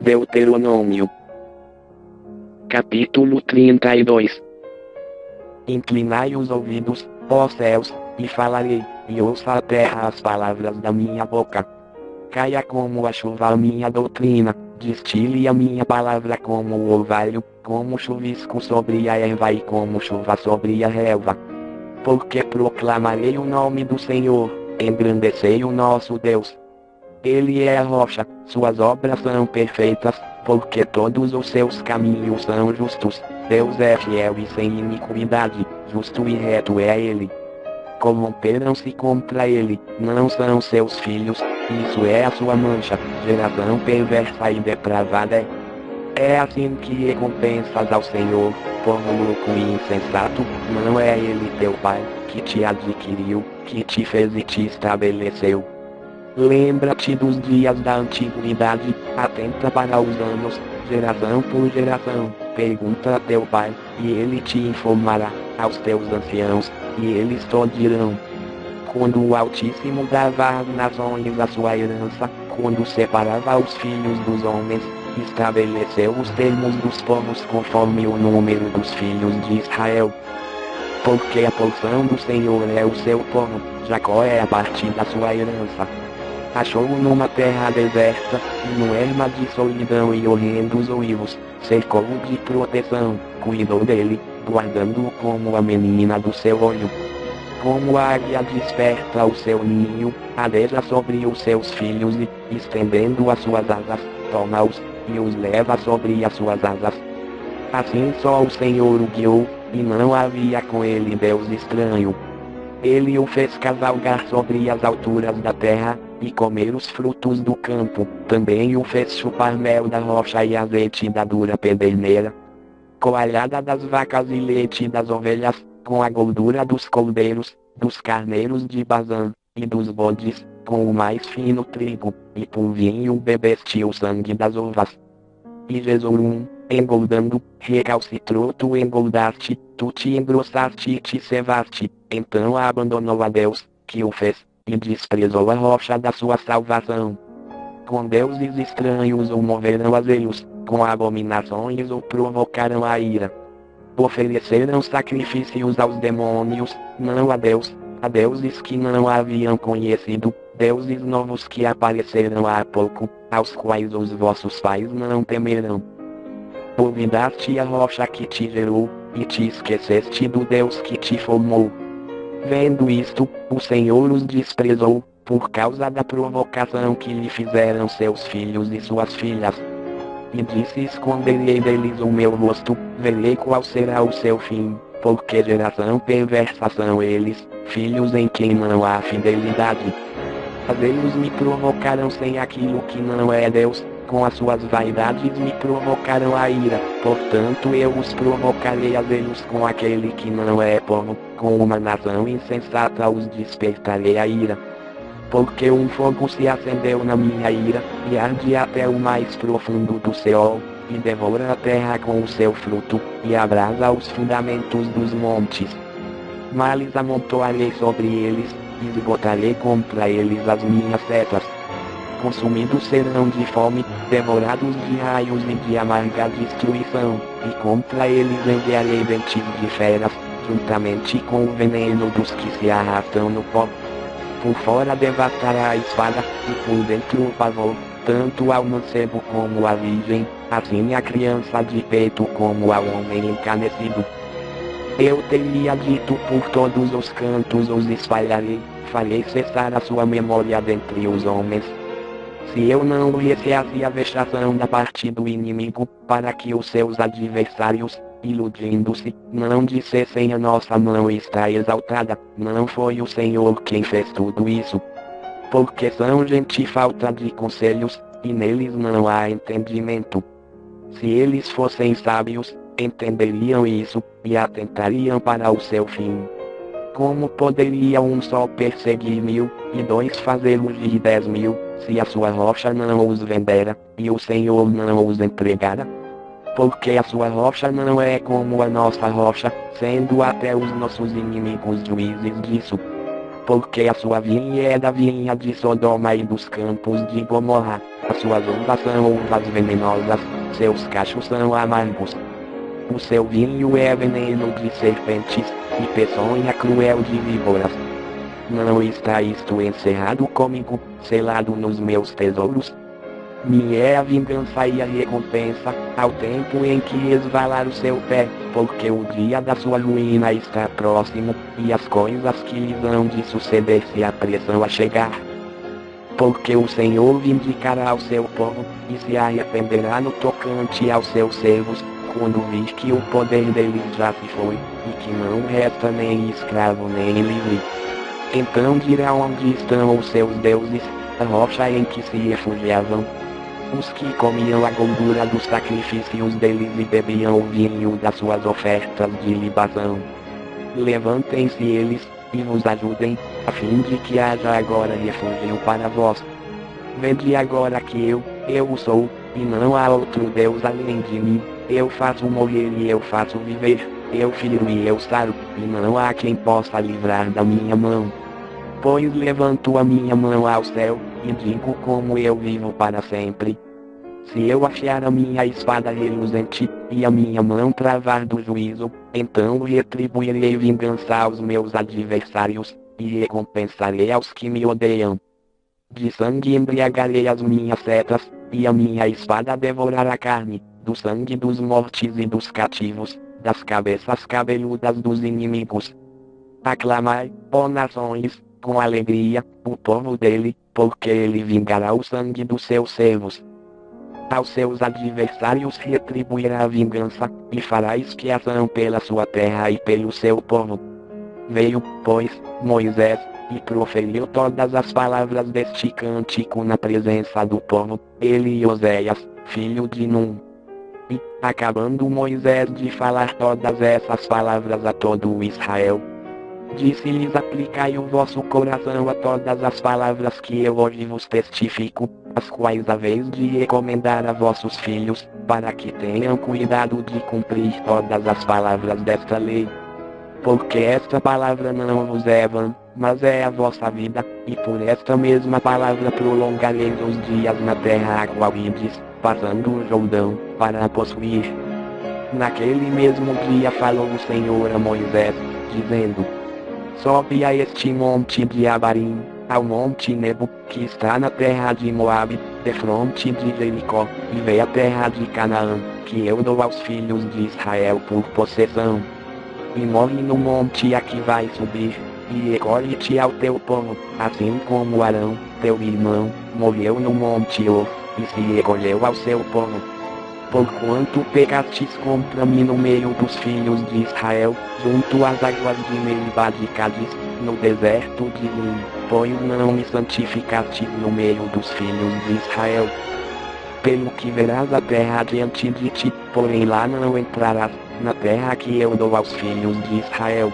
Deuteronômio. Capítulo 32. Inclinai os ouvidos, ó céus, e falarei, e ouça a terra as palavras da minha boca. Caia como a chuva a minha doutrina, destile a minha palavra como o orvalho, como chuvisco sobre a erva e como chuva sobre a relva. Porque proclamarei o nome do Senhor, engrandecei o nosso Deus. Ele é a rocha, suas obras são perfeitas, porque todos os seus caminhos são justos. Deus é fiel e sem iniquidade, justo e reto é ele. Corromperam-se contra ele, não são seus filhos, isso é a sua mancha, geração perversa e depravada é. É assim que recompensas ao Senhor, povo louco e insensato, não é ele teu pai, que te adquiriu, que te fez e te estabeleceu. Lembra-te dos dias da antiguidade, atenta para os anos, geração por geração, pergunta a teu pai, e ele te informará, aos teus anciãos, e eles te dirão. Quando o Altíssimo dava às nações a sua herança, quando separava os filhos dos homens, estabeleceu os termos dos povos conforme o número dos filhos de Israel. Porque a porção do Senhor é o seu povo, Jacó é a parte da sua herança. Achou-o numa terra deserta, e no erma de solidão e horrendos uivos, cercou-o de proteção, cuidou dele, guardando-o como a menina do seu olho. Como a águia desperta o seu ninho, adeja sobre os seus filhos e, estendendo as suas asas, toma-os, e os leva sobre as suas asas. Assim só o Senhor o guiou, e não havia com ele Deus estranho. Ele o fez cavalgar sobre as alturas da terra, e comer os frutos do campo, também o fez chupar mel da rocha e azeite da dura pederneira. Coalhada das vacas e leite das ovelhas, com a gordura dos coldeiros, dos carneiros de Bazã, e dos bodes, com o mais fino trigo, e por vinho bebeste o sangue das uvas. E Jesurum, engordando, recalcitrou tu engordaste, tu te engrossaste e te cevaste, então abandonou a Deus, que o fez, e desprezou a rocha da sua salvação. Com deuses estranhos o moveram a zelos, com abominações o provocaram a ira. Ofereceram sacrifícios aos demônios, não a Deus, a deuses que não haviam conhecido, deuses novos que apareceram há pouco, aos quais os vossos pais não temerão. Olvidaste a rocha que te gerou, e te esqueceste do Deus que te formou. Vendo isto, o Senhor os desprezou, por causa da provocação que lhe fizeram seus filhos e suas filhas. E disse: esconderei deles o meu rosto, verei qual será o seu fim, porque geração perversa são eles, filhos em quem não há fidelidade. A Deus me provocaram sem aquilo que não é Deus, com as suas vaidades me provocaram a ira, portanto eu os provocarei a Deus com aquele que não é povo, com uma nação insensata os despertarei a ira. Porque um fogo se acendeu na minha ira, e arde até o mais profundo do Seol, e devora a terra com o seu fruto, e abrasa os fundamentos dos montes. Males amontoarei sobre eles, e esgotarei contra eles as minhas setas. Consumidos serão de fome, devorados de raios e de amarga destruição, e contra eles enviarei dentes de feras, juntamente com o veneno dos que se arrastam no pó. Por fora devastará a espada, e por dentro o pavor, tanto ao mancebo como à virgem, assim a criança de peito como ao homem encanecido. Eu teria dito: por todos os cantos os espalharei, farei cessar a sua memória dentre os homens. Se eu não receasse a vexação da parte do inimigo, para que os seus adversários, iludindo-se, não dissessem: a nossa mão está exaltada, não foi o Senhor quem fez tudo isso. Porque são gente falta de conselhos, e neles não há entendimento. Se eles fossem sábios, entenderiam isso, e atentariam para o seu fim. Como poderia um só perseguir 1000, e dois fazê-los de 10.000, se a sua rocha não os vendera, e o Senhor não os empregara? Porque a sua rocha não é como a nossa rocha, sendo até os nossos inimigos juízes disso. Porque a sua vinha é da vinha de Sodoma e dos campos de Gomorra, As suas uvas são uvas venenosas, seus cachos são amargos. O seu vinho é veneno de serpentes, e peçonha cruel de víboras. Não está isto encerrado comigo, selado nos meus tesouros? Minha é a vingança e a recompensa, ao tempo em que esvalar o seu pé, porque o dia da sua ruína está próximo, e as coisas que lhes hão de suceder se apressam a chegar. Porque o Senhor vindicará o seu povo, e se arrependerá no tocante aos seus servos, quando vir que o poder deles já se foi, e que não resta nem escravo nem livre. Então dirá onde estão os seus deuses, a rocha em que se refugiavam. Os que comiam a gordura dos sacrifícios deles e bebiam o vinho das suas ofertas de libação. Levantem-se eles, e vos ajudem, a fim de que haja agora refúgio para vós. Vede agora que eu sou, e não há outro Deus além de mim. Eu faço morrer e eu faço viver, eu firo e eu saro, e não há quem possa livrar da minha mão. Pois levanto a minha mão ao céu, e digo como eu vivo para sempre. Se eu afiar a minha espada reluzente, e a minha mão travar do juízo, então retribuirei vingança aos meus adversários, e recompensarei aos que me odeiam. De sangue embriagarei as minhas setas, e a minha espada devorará carne, do sangue dos mortos e dos cativos, das cabeças cabeludas dos inimigos. Aclamai, ó nações, com alegria, o povo dele, porque ele vingará o sangue dos seus servos. Aos seus adversários retribuirá a vingança, e fará expiação pela sua terra e pelo seu povo. Veio, pois, Moisés, e proferiu todas as palavras deste cântico na presença do povo, ele e Oséias, filho de Num. E, acabando Moisés de falar todas essas palavras a todo o Israel, disse-lhes: aplicai o vosso coração a todas as palavras que eu hoje vos testifico, as quais haveis de recomendar a vossos filhos, para que tenham cuidado de cumprir todas as palavras desta lei. Porque esta palavra não vos é vã, mas é a vossa vida, e por esta mesma palavra prolongareis os dias na terra a qual ides, passando o Jordão, para a possuir. Naquele mesmo dia falou o Senhor a Moisés, dizendo: sobe a este monte de Abarim, ao monte Nebo, que está na terra de Moabe, defronte de Jericó, e vê a terra de Canaã, que eu dou aos filhos de Israel por possessão. E morre no monte a que vai subir, e recolhe-te ao teu povo, assim como Arão, teu irmão, morreu no monte Or, e se recolheu ao seu povo. Porquanto pecastes contra mim no meio dos filhos de Israel, junto às águas de Meribá de Cádiz, no deserto de Lim, pois não me santificastes no meio dos filhos de Israel. Pelo que verás a terra diante de ti, porém lá não entrarás, na terra que eu dou aos filhos de Israel.